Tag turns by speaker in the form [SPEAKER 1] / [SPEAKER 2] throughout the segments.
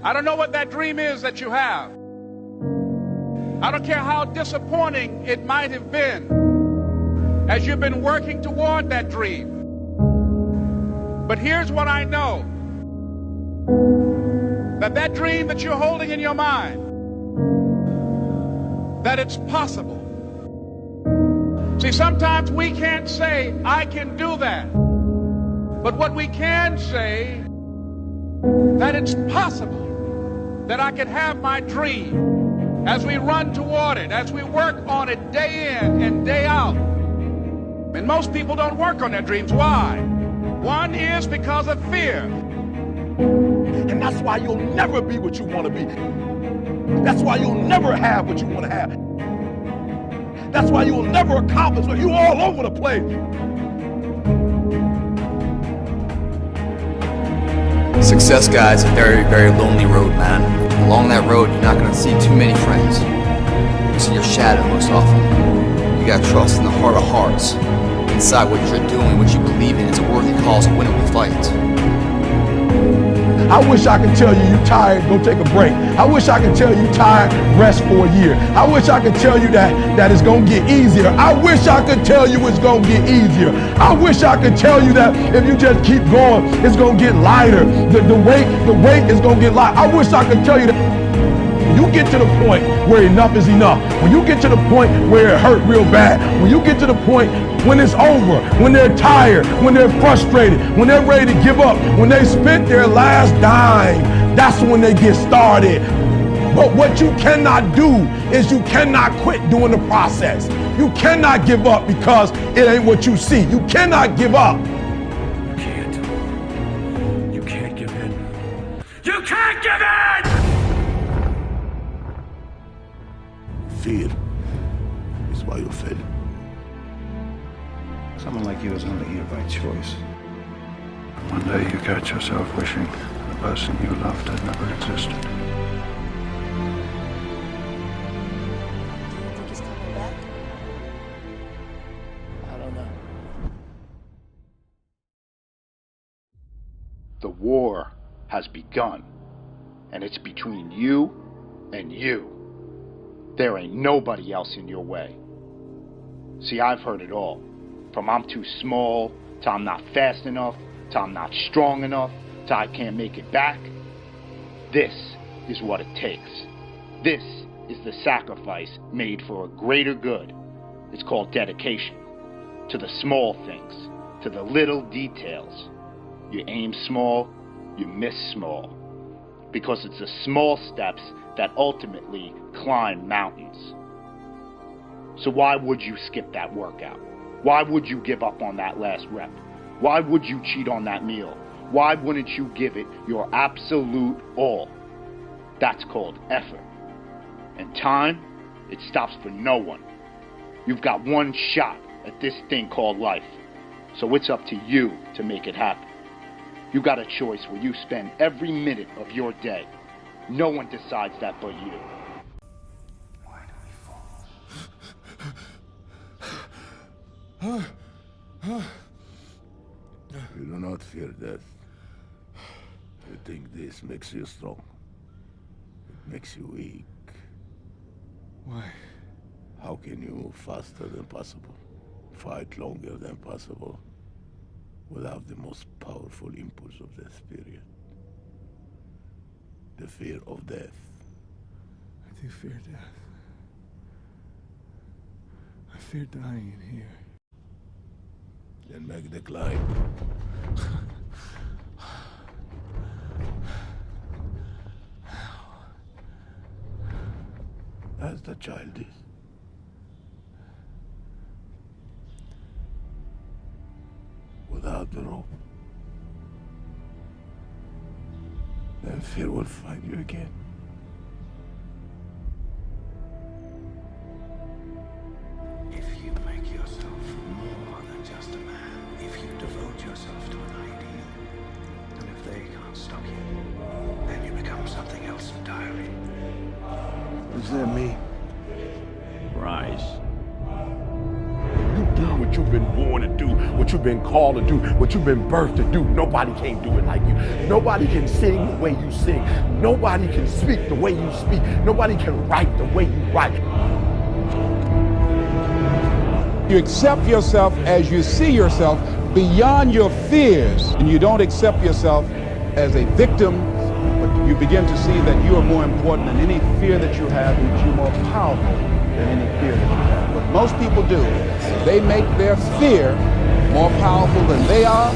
[SPEAKER 1] I don't know what that dream is that you have. I don't care how disappointing it might have been as you've been working toward that dream. But here's what I know. That dream that you're holding in your mind, that it's possible. See, sometimes we can't say, I can do that. But what we can say, that it's possible that I can have my dream as we run toward it, as we work on it day in and day out. And most people don't work on their dreams. Why? One is because of fear.
[SPEAKER 2] And that's why you'll never be what you want to be. That's why you'll never have what you want to have. That's why you'll never accomplish what you're all over the place.
[SPEAKER 3] Success, guys, a very, very lonely road, man. Along that road, you're not going to see too many friends. You see your shadow most often. You got to trust in the heart of hearts. Inside what you're doing, what you believe in, is a worthy cause, a winnable fight.
[SPEAKER 2] I wish I could tell you you're tired, go take a break. I wish I could tell you tired, rest for a year. I wish I could tell you that it's gonna get easier. I wish I could tell you it's gonna get easier. I wish I could tell you that if you just keep going, it's gonna get lighter. The weight is gonna get light. I wish I could tell you that. When you get to the point where enough is enough, when you get to the point where it hurt real bad, when you get to the point when it's over, when they're tired, when they're frustrated, when they're ready to give up, when they spent their last dime, that's when they get started. But what you cannot do is you cannot quit doing the process. You cannot give up because it ain't what you see. You cannot give up.
[SPEAKER 4] You can't. You can't give in. You can't give in!
[SPEAKER 2] Fear is why you fail.
[SPEAKER 5] Someone like you is only here by choice.
[SPEAKER 4] One day you catch yourself wishing the person you loved had never existed.
[SPEAKER 6] Do you think he's coming back?
[SPEAKER 7] I don't know.
[SPEAKER 8] The war has begun, and it's between you and you. There ain't nobody else in your way. See, I've heard it all. From I'm too small, to I'm not fast enough, to I'm not strong enough, to I can't make it back. This is what it takes. This is the sacrifice made for a greater good. It's called dedication. To the small things, to the little details. You aim small, you miss small. Because it's the small steps that ultimately climb mountains. So why would you skip that workout? Why would you give up on that last rep? Why would you cheat on that meal? Why wouldn't you give it your absolute all? That's called effort. And time, it stops for no one. You've got one shot at this thing called life. So it's up to you to make it happen. You got a choice where you spend every minute of your day. No one decides that but you.
[SPEAKER 4] Why do we fall?
[SPEAKER 2] You do not fear death. You think this makes you strong. It makes you weak.
[SPEAKER 4] Why?
[SPEAKER 2] How can you move faster than possible, fight longer than possible, without the most powerful impulse of the spirit? The fear of death.
[SPEAKER 4] I do fear death. I fear dying in here.
[SPEAKER 2] Then make the climb. As the child is. Without the rope. Then fear will find you again.
[SPEAKER 4] If you make yourself more than just a man, if you devote yourself to an ideal, and if they can't stop you, then you become something else entirely.
[SPEAKER 2] What does that mean?
[SPEAKER 5] Rise.
[SPEAKER 2] You do what what you've been born to do, what you've been called to do, what you've been birthed to do. Nobody can do it like you. Nobody can sing the way you sing. Nobody can speak the way you speak. Nobody can write the way you write.
[SPEAKER 1] You accept yourself as you see yourself beyond your fears, and you don't accept yourself as a victim, but you begin to see that you are more important than any fear that you have, and you're more powerful than any fear that you have. What most people do, they make their fear more powerful than they are.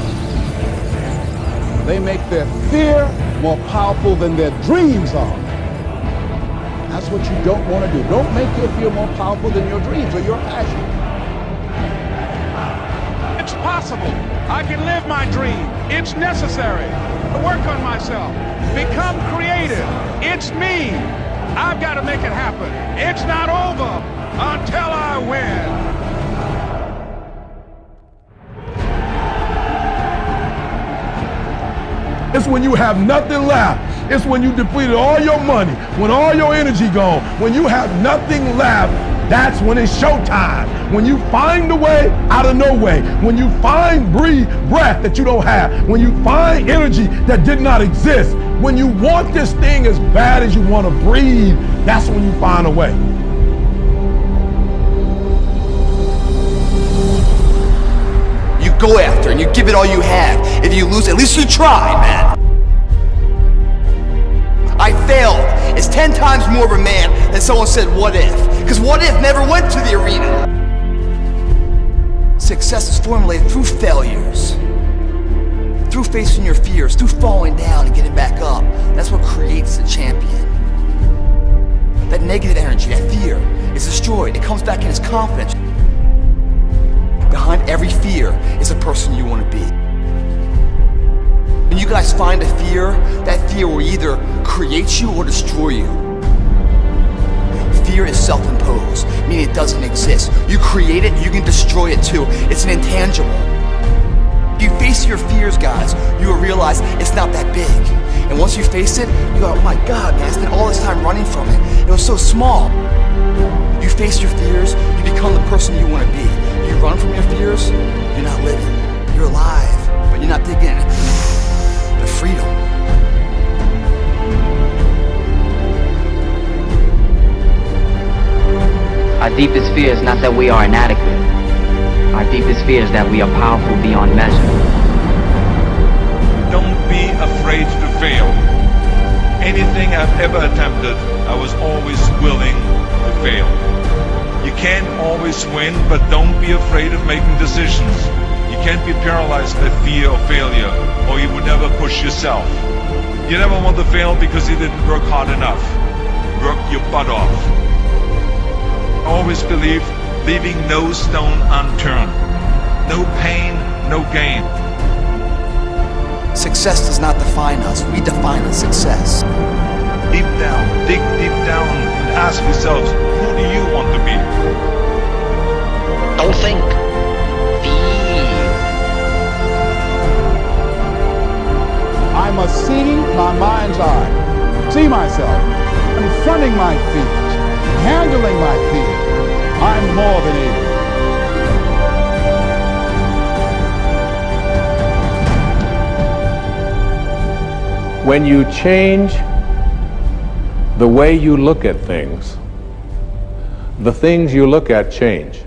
[SPEAKER 1] They make their fear more powerful than their dreams are. That's what you don't want to do. Don't make your fear more powerful than your dreams or your passion. It's possible. I can live my dream. It's necessary to work on myself. Become creative. It's me. I've got to make it happen. It's not over until I win.
[SPEAKER 2] It's when you have nothing left. It's when you depleted all your money, when all your energy gone, when you have nothing left. That's when it's showtime. When you find a way out of no way. When you find breath that you don't have. When you find energy that did not exist. When you want this thing as bad as you want to breathe, that's when you find a way.
[SPEAKER 3] You go after and you give it all you have. If you lose, at least you try, man. I failed. It's 10 times more of a man than someone said, what if? Because what if never went to the arena. Success is formulated through failures, through facing your fears, through falling down and getting back up. That's what creates a champion. That negative energy, that fear, is destroyed. It comes back in as confidence. Behind every fear is a person you want to be. When you guys find a fear, that fear will either create you or destroy you. Fear is self-imposed, meaning it doesn't exist. You create it, you can destroy it too. It's an intangible. If you face your fears, guys, you will realize it's not that big. And once you face it, you go, oh my God, man, I spent all this time running from it. It was so small. You face your fears, you become the person you want to be. You run from your fears, you're not living. You're alive, but you're not digging in. The freedom.
[SPEAKER 7] Our deepest fear is not that we are inadequate. Our deepest fear is that we are powerful beyond measure.
[SPEAKER 9] Don't be afraid to fail. Anything I've ever attempted, I was always willing to fail. You can't always win, but don't be afraid of making decisions. You can't be paralyzed by fear of failure, or you would never push yourself. You never want to fail because you didn't work hard enough. Work your butt off. Always believe, leaving no stone unturned. No pain, no gain.
[SPEAKER 3] Success does not define us. We define the success.
[SPEAKER 9] Deep down, dig deep down and ask yourselves, who do you want to be?
[SPEAKER 7] Don't think.
[SPEAKER 1] I must see my mind's eye, see myself, confronting my fears, handling my fears. I'm more than able.
[SPEAKER 10] When you change the way you look at things, the things you look at change.